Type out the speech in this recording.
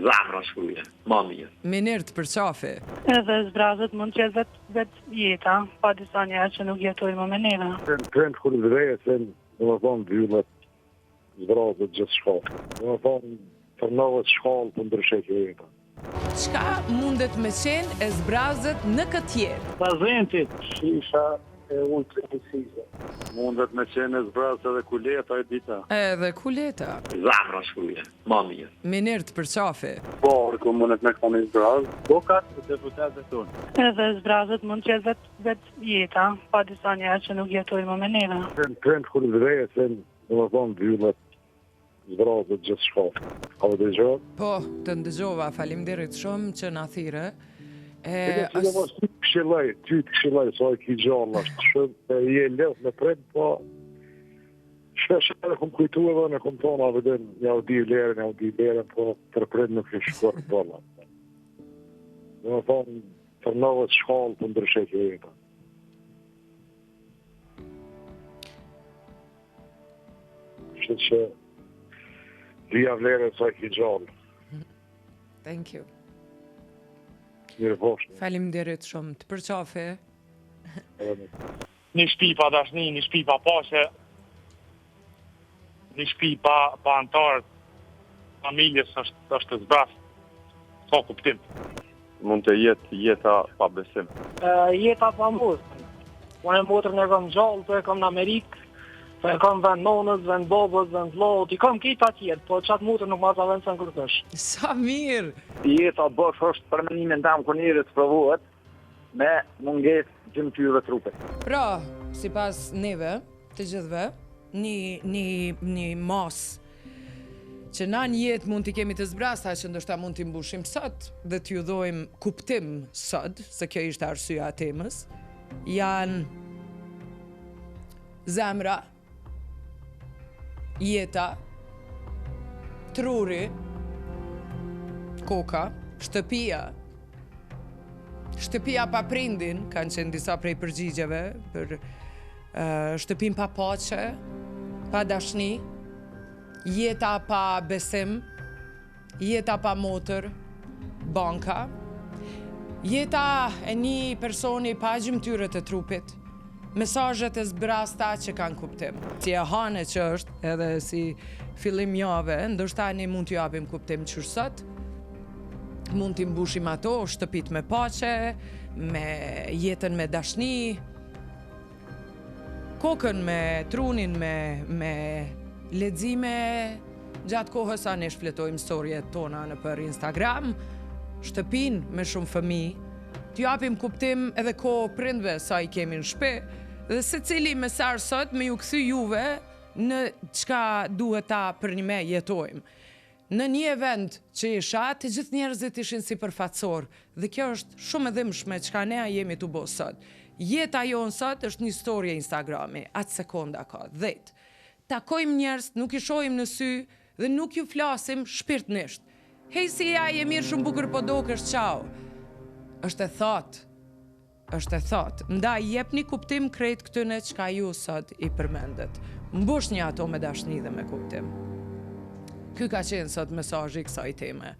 Zamra shkruja, ma mirë. Minir të përqafi. Edhe zbrazët mund të jetë vetë jeta, pa disa njerë që nuk jetojnë më me neve. Trend kur vërejë, se në më thonë vyllet, zbrazët gjithë shkallë. Në më thonë përnovet shkallë për ndryshet jeta. Qka mundet me qenë e zbrazët në këtë jetë? Pazentit, shisha e ujtë të kësise. Mundet me qenë e zbrazët edhe kuleta e dita. Edhe kuleta. Zamra shkruja, ma mirë. Minir të përqafi. Por, ku mundet me këmë i zbrazë, bokat të deputetët tonë. Edhe zbrazët mund të jetë vetë jeta, pa disa njerë që nuk jetojnë më me neve. Trend kur vërejë, se në më thonë vyllet, zbrazët gjithë shkallë. A vë dëgjova? Po, të ndëgjova, faleminderit shumë që na thire. Ty të këshillaj, sa e ki gjalla, shumë e je lef me pred, po shpesh edhe kom kujtu edhe në kom tonë, a vëdin, ja u di leren, po për pred nuk e shkuar të dolla. Në më thonë, për nëvet shkallë të ndryshet jeta. Kështë që dhja vlerën sa e ki gjallë. Thank you. Mirë poshtë. Faleminderit shumë të përqafi. Një shtëpi pa dashni, një shtëpi pa paqe, një shtëpi pa antarë familjes është zbras. Ka kuptim. Mund të jetë jeta pa besim. Jeta pa motrë. Unë e motrën e kam gjallë, të e kam në Amerikë, të e kam vend nonës, vend babës, vend vllahut, i kam kita tjetë, po qatë motrë nuk ma të vend se në kërkësh. Sa mirë! Jeta bosh është për menimin tam kur njëri të provohet me mungesë gjymtyrëve trupit. Pra, sipas neve, të gjithëve, një mas që na një jetë mund t'i kemi të zbrasta që ndoshta mund t'i mbushim sot dhe t'ju dhojmë kuptim sot, se kjo ishte arsyeja e temës, janë zemra, jeta, truri, koka, shtëpia pa prindin, kanë qenë disa prej përgjigjeve për shtëpin pa paqe, pa dashni, jeta pa besim, jeta pa motër, banka, jeta e një personi pa gjymtyrët e trupit, mesazhet e zbrasta që kanë kuptim. Si e hane që është, edhe si fillim jave, ndoshta ne mund t'ju japim kuptim që sot, mund t'i mbushim ato, shtëpit me paqe, me jetën me dashni, kokën me trunin, me lexime, gjatë kohës sa ne shfletojmë storjet tona në për Instagram, shtëpin me shumë fëmijë, t'ju japim kuptim edhe ko prindve sa i kemi në shtëpi, dhe se cili mesazh sot me ju kthy juve në çka duhet ta për një me jetojmë. Në një event që isha, të gjithë njerëzit ishin si përfaqësor, dhe kjo është shumë e dhimbshme çka ne jemi tu bo sot. Jeta jonë sot është një story e Instagrami, atë sekonda ka, 10. Takojmë njerëz, nuk i shohim në sy dhe nuk ju flasim shpirtnisht. Hej si je mirë, shumë bukur, po dokësh, ciao. Është e thot. Ndaj jepni kuptim krejt këtyne çka ju sot i përmendet. Mbush një ato me dashni dhe me kuptim. Ky ka qenë sot mesazhi i kësaj teme.